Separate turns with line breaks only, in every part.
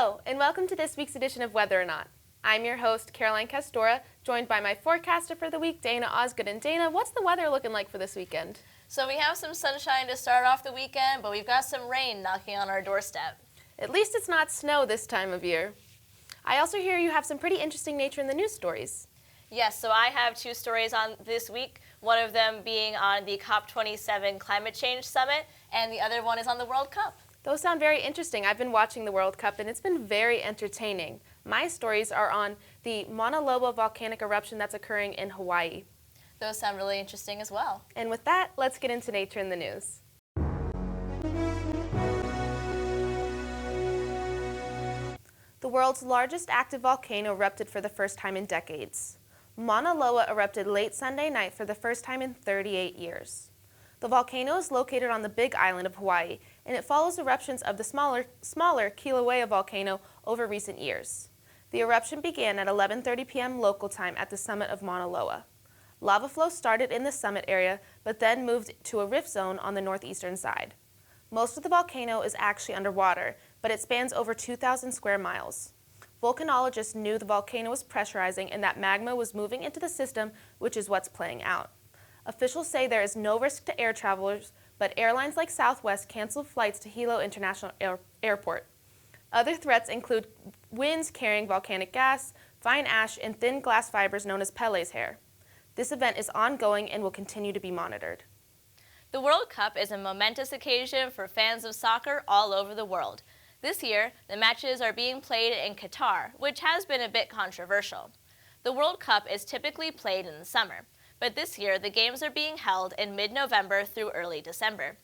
Hello, and welcome to this week's edition of Whether or Not. I'm your host, Caroline Castora, joined by my forecaster for the week, Dana Osgood. And Dana, what's the weather looking like for this weekend?
So we have some sunshine to start off the weekend, but we've got some rain knocking on our doorstep.
At least it's not snow this time of year. I also hear you have some pretty interesting nature in the news stories.
Yes, so I have two stories on this week, one of them being on the COP27 Climate Change Summit, and the other one is on the World Cup.
Those sound very interesting. I've been watching the World Cup, and it's been very entertaining. My stories are on the Mauna Loa volcanic eruption that's occurring in Hawaii.
Those sound really interesting as well.
And with that, let's get into nature in the news. The world's largest active volcano erupted for the first time in decades. Mauna Loa erupted late Sunday night for the first time in 38 years. The volcano is located on the Big Island of Hawaii, and it follows eruptions of the smaller Kilauea volcano over recent years. The eruption began at 11:30 p.m. local time at the summit of Mauna Loa. Lava flow started in the summit area, but then moved to a rift zone on the northeastern side. Most of the volcano is actually underwater, but it spans over 2,000 square miles. Volcanologists knew the volcano was pressurizing and that magma was moving into the system, which is what's playing out. Officials say there is no risk to air travelers, but airlines like Southwest canceled flights to Hilo International Airport. Other threats include winds carrying volcanic gas, fine ash, and thin glass fibers known as Pele's hair. This event is ongoing and will continue to be monitored.
The World Cup is a momentous occasion for fans of soccer all over the world. This year, the matches are being played in Qatar, which has been a bit controversial. The World Cup is typically played in the summer, but this year the games are being held in mid-November through early December.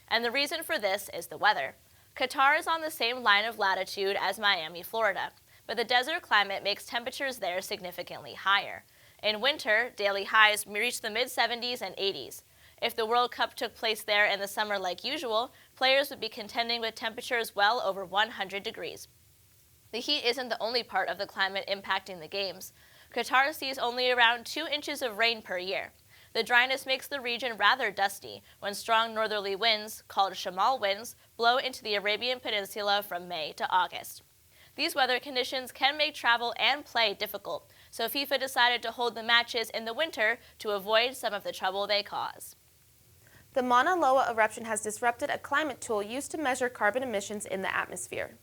And the reason for this is the weather. Qatar is on the same line of latitude as Miami, Florida, but the desert climate makes temperatures there significantly higher. In winter, daily highs reach the mid-70s and 80s. If the World Cup took place there in the summer like usual, players would be contending with temperatures well over 100 degrees. The heat isn't the only part of the climate impacting the games. Qatar sees only around 2 inches of rain per year. The dryness makes the region rather dusty when strong northerly winds, called shamal winds, blow into the Arabian Peninsula from May to August. These weather conditions can make travel and play difficult, so FIFA decided to hold the matches in the winter to avoid some of the trouble they cause.
The Mauna Loa eruption has disrupted a climate tool used to measure carbon emissions in the atmosphere.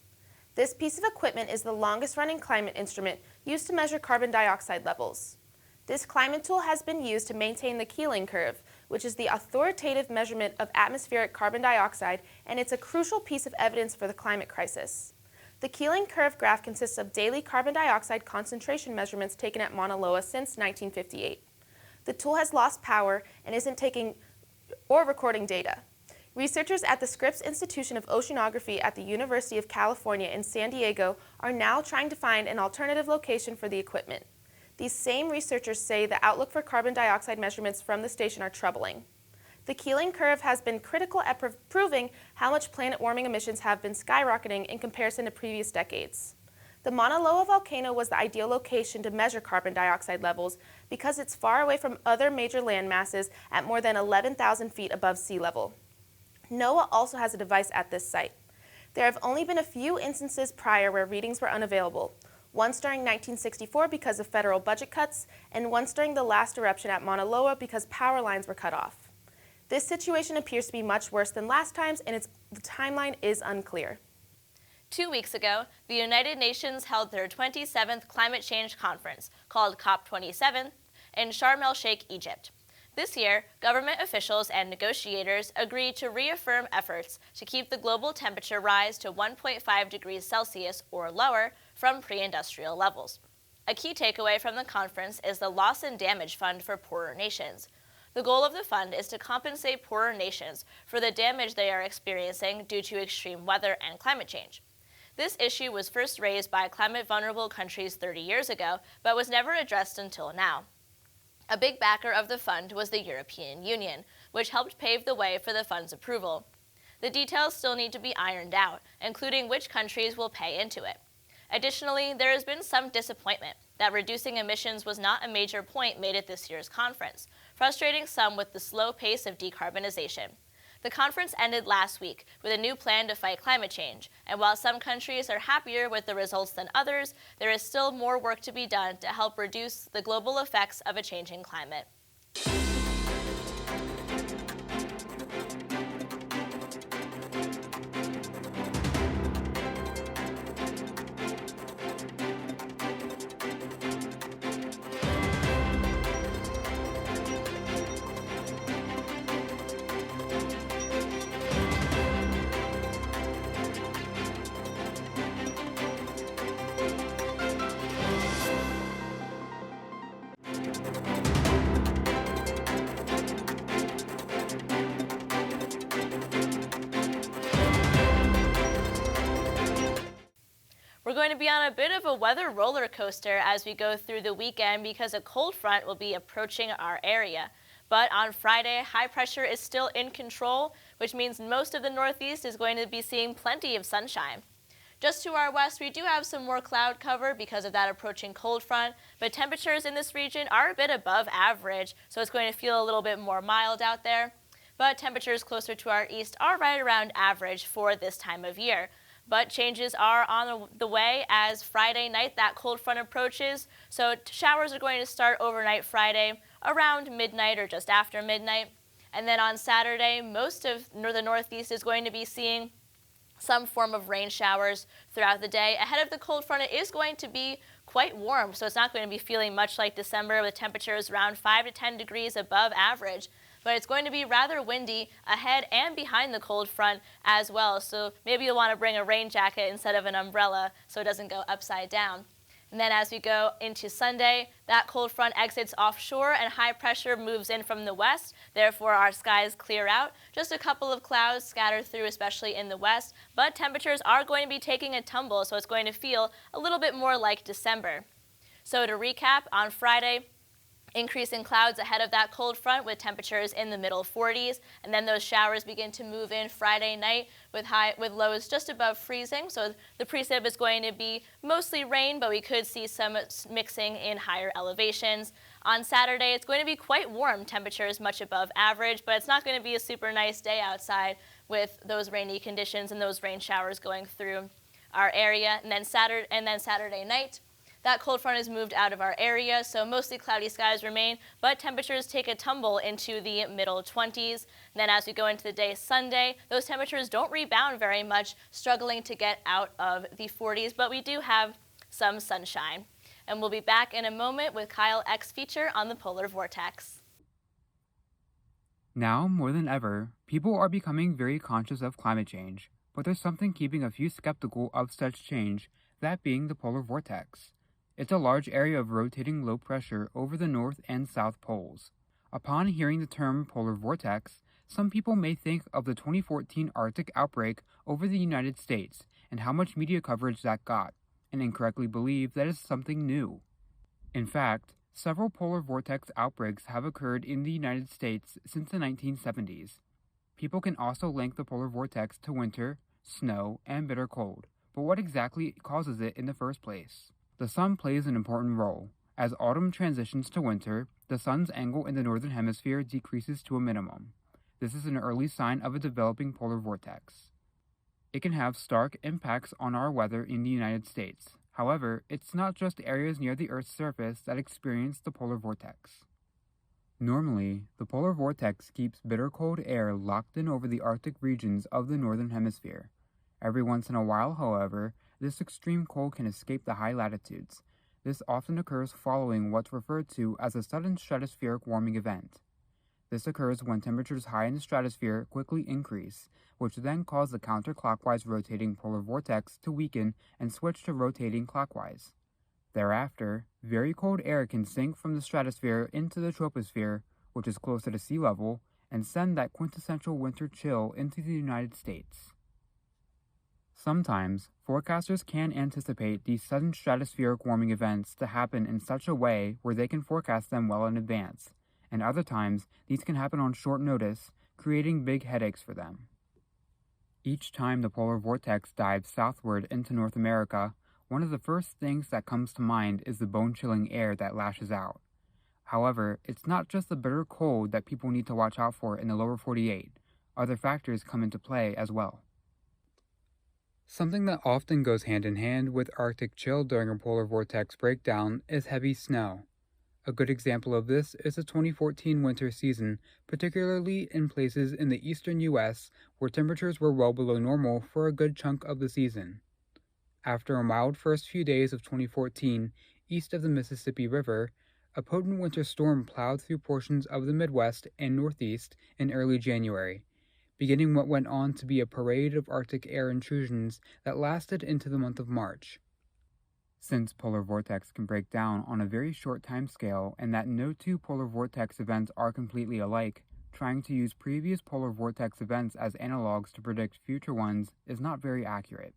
This piece of equipment is the longest-running climate instrument used to measure carbon dioxide levels. This climate tool has been used to maintain the Keeling curve, which is the authoritative measurement of atmospheric carbon dioxide, and it's a crucial piece of evidence for the climate crisis. The Keeling curve graph consists of daily carbon dioxide concentration measurements taken at Mauna Loa since 1958. The tool has lost power and isn't taking or recording data. Researchers at the Scripps Institution of Oceanography at the University of California in San Diego are now trying to find an alternative location for the equipment. These same researchers say the outlook for carbon dioxide measurements from the station are troubling. The Keeling curve has been critical at proving how much planet-warming emissions have been skyrocketing in comparison to previous decades. The Mauna Loa volcano was the ideal location to measure carbon dioxide levels because it's far away from other major land masses at more than 11,000 feet above sea level. NOAA also has a device at this site. There have only been a few instances prior where readings were unavailable, once during 1964 because of federal budget cuts, and once during the last eruption at Mauna Loa because power lines were cut off. This situation appears to be much worse than last time's, and the timeline is unclear.
2 weeks ago, the United Nations held their 27th Climate Change Conference, called COP27, in Sharm el-Sheikh, Egypt. This year, government officials and negotiators agreed to reaffirm efforts to keep the global temperature rise to 1.5 degrees Celsius or lower from pre-industrial levels. A key takeaway from the conference is the Loss and Damage Fund for Poorer Nations. The goal of the fund is to compensate poorer nations for the damage they are experiencing due to extreme weather and climate change. This issue was first raised by climate-vulnerable countries 30 years ago, but was never addressed until now. A big backer of the fund was the European Union, which helped pave the way for the fund's approval. The details still need to be ironed out, including which countries will pay into it. Additionally, there has been some disappointment that reducing emissions was not a major point made at this year's conference, frustrating some with the slow pace of decarbonization. The conference ended last week with a new plan to fight climate change, and while some countries are happier with the results than others, there is still more work to be done to help reduce the global effects of a changing climate. We're going to be on a bit of a weather roller coaster as we go through the weekend because a cold front will be approaching our area. But on Friday, high pressure is still in control, which means most of the Northeast is going to be seeing plenty of sunshine. Just to our west, we do have some more cloud cover because of that approaching cold front, but temperatures in this region are a bit above average, so it's going to feel a little bit more mild out there. But temperatures closer to our east are right around average for this time of year. But changes are on the way as Friday night that cold front approaches. So showers are going to start overnight Friday around midnight or just after midnight. And then on Saturday, most of the Northeast is going to be seeing some form of rain showers throughout the day. Ahead of the cold front, it is going to be quite warm, so it's not going to be feeling much like December with temperatures around 5 to 10 degrees above average. But it's going to be rather windy ahead and behind the cold front as well. So maybe you'll want to bring a rain jacket instead of an umbrella so it doesn't go upside down. And then as we go into Sunday, that cold front exits offshore and high pressure moves in from the west. Therefore, our skies clear out. Just a couple of clouds scattered through, especially in the west. But temperatures are going to be taking a tumble, so it's going to feel a little bit more like December. So to recap, on Friday, increase in clouds ahead of that cold front with temperatures in the middle 40s, and then those showers begin to move in Friday night with lows just above freezing. So the precip is going to be mostly rain, but we could see some mixing in higher elevations. On Saturday, it's going to be quite warm, temperatures much above average, but it's not going to be a super nice day outside with those rainy conditions and those rain showers going through our area. And then Saturday night, that cold front is moved out of our area, so mostly cloudy skies remain, but temperatures take a tumble into the middle 20s. And then as we go into the day Sunday, those temperatures don't rebound very much, struggling to get out of the 40s, but we do have some sunshine. And we'll be back in a moment with Kyle X feature on the polar vortex.
Now, more than ever, people are becoming very conscious of climate change, but there's something keeping a few skeptical of such change, that being the polar vortex. It's a large area of rotating low pressure over the north and south poles. Upon hearing the term polar vortex, some people may think of the 2014 Arctic outbreak over the United States and how much media coverage that got, and incorrectly believe that is something new. In fact, several polar vortex outbreaks have occurred in the United States since the 1970s. People can also link the polar vortex to winter, snow, and bitter cold, but what exactly causes it in the first place? The sun plays an important role. As autumn transitions to winter, the sun's angle in the northern hemisphere decreases to a minimum. This is an early sign of a developing polar vortex. It can have stark impacts on our weather in the United States. However, it's not just areas near the Earth's surface that experience the polar vortex. Normally, the polar vortex keeps bitter cold air locked in over the Arctic regions of the northern hemisphere. Every once in a while, however, this extreme cold can escape the high latitudes. This often occurs following what's referred to as a sudden stratospheric warming event. This occurs when temperatures high in the stratosphere quickly increase, which then cause the counterclockwise rotating polar vortex to weaken and switch to rotating clockwise. Thereafter, very cold air can sink from the stratosphere into the troposphere, which is closer to sea level, and send that quintessential winter chill into the United States. Sometimes, forecasters can anticipate these sudden stratospheric warming events to happen in such a way where they can forecast them well in advance, and other times these can happen on short notice, creating big headaches for them. Each time the polar vortex dives southward into North America, one of the first things that comes to mind is the bone-chilling air that lashes out. However, it's not just the bitter cold that people need to watch out for in the lower 48. other factors come into play as well. Something that often goes hand in hand with Arctic chill during a polar vortex breakdown is heavy snow. A good example of this is the 2014 winter season, particularly in places in the eastern U.S. where temperatures were well below normal for a good chunk of the season. After a mild first few days of 2014, east of the Mississippi River, a potent winter storm plowed through portions of the Midwest and Northeast in early January, beginning what went on to be a parade of Arctic air intrusions that lasted into the month of March. Since polar vortex can break down on a very short time scale and that no two polar vortex events are completely alike, trying to use previous polar vortex events as analogs to predict future ones is not very accurate.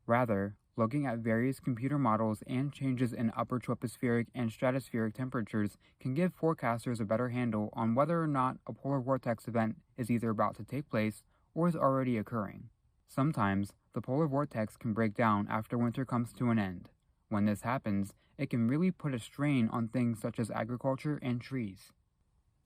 Rather, looking at various computer models and changes in upper tropospheric and stratospheric temperatures can give forecasters a better handle on whether or not a polar vortex event is either about to take place or is already occurring. Sometimes, the polar vortex can break down after winter comes to an end. When this happens, it can really put a strain on things such as agriculture and trees.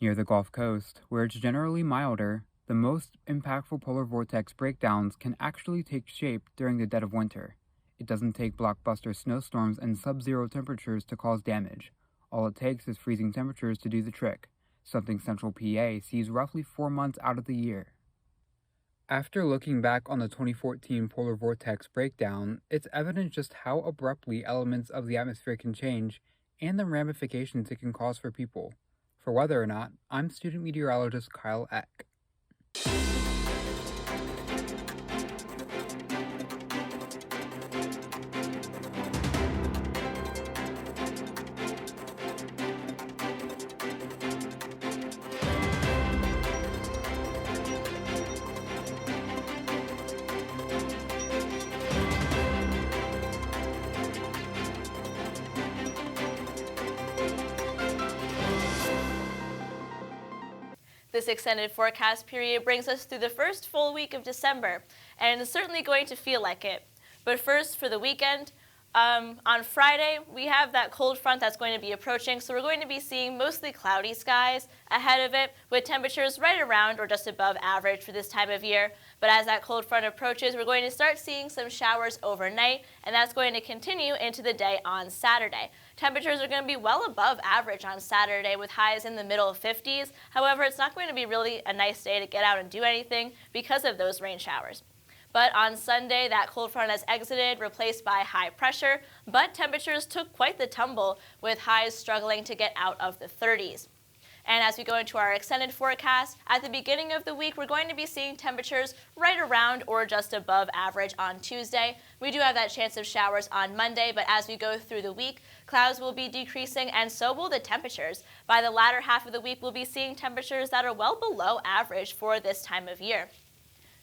Near the Gulf Coast, where it's generally milder, the most impactful polar vortex breakdowns can actually take shape during the dead of winter. It doesn't take blockbuster snowstorms and sub-zero temperatures to cause damage. All it takes is freezing temperatures to do the trick, something Central PA sees roughly 4 months out of the year. After looking back on the 2014 polar vortex breakdown, it's evident just how abruptly elements of the atmosphere can change and the ramifications it can cause for people. For whether or not, I'm student meteorologist Kyle Eck.
This extended forecast period brings us through the first full week of December, and it's certainly going to feel like it. But first, for the weekend, on Friday, we have that cold front that's going to be approaching, so we're going to be seeing mostly cloudy skies ahead of it, with temperatures right around or just above average for this time of year. But as that cold front approaches, we're going to start seeing some showers overnight, and that's going to continue into the day on Saturday. Temperatures are going to be well above average on Saturday with highs in the middle 50s. However, it's not going to be really a nice day to get out and do anything because of those rain showers. But on Sunday, that cold front has exited, replaced by high pressure, but temperatures took quite the tumble, with highs struggling to get out of the 30s. And as we go into our extended forecast, at the beginning of the week, we're going to be seeing temperatures right around or just above average on Tuesday. We do have that chance of showers on Monday, but as we go through the week, clouds will be decreasing and so will the temperatures. By the latter half of the week, we'll be seeing temperatures that are well below average for this time of year.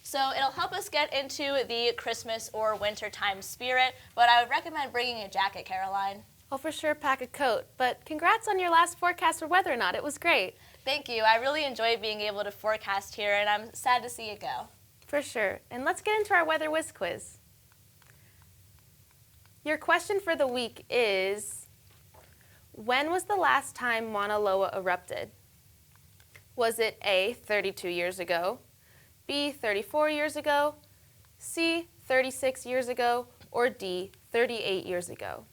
So it'll help us get into the Christmas or wintertime spirit, but I would recommend bringing a jacket, Caroline.
I'll for sure pack a coat, but congrats on your last forecast for Weather or Not. It was great.
Thank you. I really enjoyed being able to forecast here, and I'm sad to see it go.
For sure. And let's get into our Weather Whiz quiz. Your question for the week is, when was the last time Mauna Loa erupted? Was it A, 32 years ago, B, 34 years ago, C, 36 years ago, or D, 38 years ago?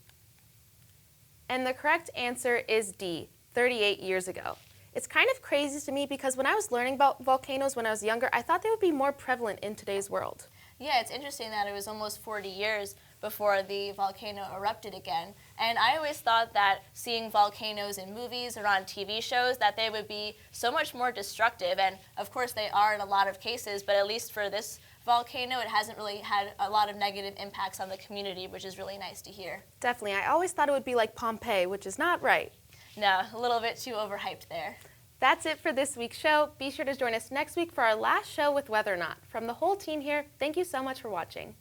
And the correct answer is D, 38 years ago. It's kind of crazy to me because when I was learning about volcanoes when I was younger, I thought they would be more prevalent in today's world.
Yeah, it's interesting that it was almost 40 years before the volcano erupted again. And I always thought that seeing volcanoes in movies or on TV shows, that they would be so much more destructive. And of course they are in a lot of cases, but at least for this volcano, it hasn't really had a lot of negative impacts on the community, which is really nice to hear.
Definitely. I always thought it would be like Pompeii, which is not right.
No, a little bit too overhyped there.
That's it for this week's show. Be sure to join us next week for our last show with Weather or Not. From the whole team here, thank you so much for watching.